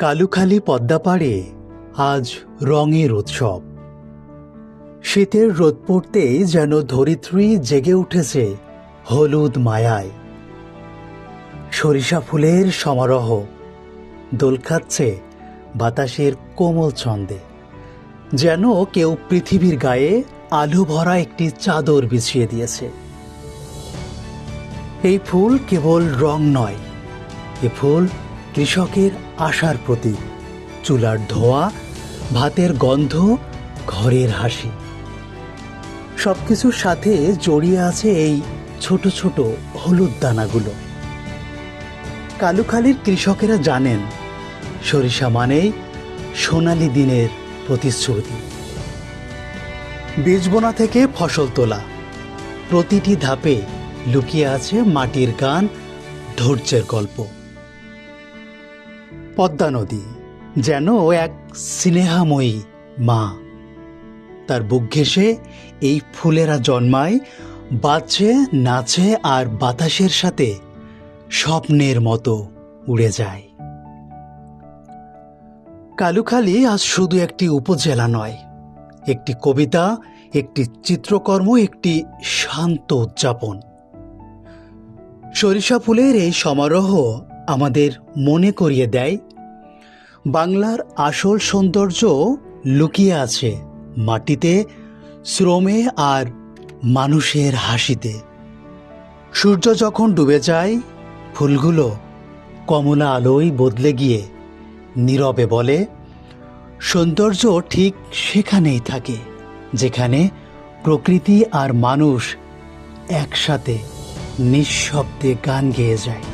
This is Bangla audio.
কালুখালী পদ্মাপাড়ে আজ রঙের উৎসব। শীতের রোদ পড়তেই যেন ধরিত্রী জেগে উঠেছে হলুদ মায়ায়। সরিষা ফুলের সমারোহ দোল খাচ্ছে বাতাসের কোমল ছন্দে, যেন কেউ পৃথিবীর গায়ে আলো ভরা একটি চাদর বিছিয়ে দিয়েছে। এই ফুল কেবল রং নয়, এ ফুল কৃষকের আশার প্রতীক। চুলার ধোঁয়া, ভাতের গন্ধ, ঘরের হাসি, সবকিছুর সাথে জড়িয়ে আছে এই ছোট ছোট হলুদ দানাগুলো। কালুখালীর কৃষকেরা জানেন, সরিষা মানেই সোনালি দিনের প্রতিশ্রুতি। বীজ বোনা থেকে ফসল তোলা, প্রতিটি ধাপে লুকিয়ে আছে মাটির গান, ধৈর্যের গল্প। পদ্মা নদী যেন এক স্নেহাময়ী মা, তার বুক ঘেঁষে এই ফুলেরা জন্মায়, বাঁচে, নাচে আর বাতাসের সাথে স্বপ্নের মতো উড়ে যায়। কালুখালী আজ শুধু একটি উপজেলা নয়, একটি কবিতা, একটি চিত্রকর্ম, একটি শান্ত উদযাপন। সরিষা ফুলের এই সমারোহ আমাদের মনে করিয়ে দেয়, বাংলার আসল সৌন্দর্য লুকিয়ে আছে মাটিতে, শ্রমে আর মানুষের হাসিতে। সূর্য যখন ডুবে যায়, ফুলগুলো কমলা আলোয় বদলে গিয়ে নীরবে বলে, সৌন্দর্য ঠিক সেখানেই থাকে যেখানে প্রকৃতি আর মানুষ একসাথে নিঃশব্দে গান গেয়ে যায়।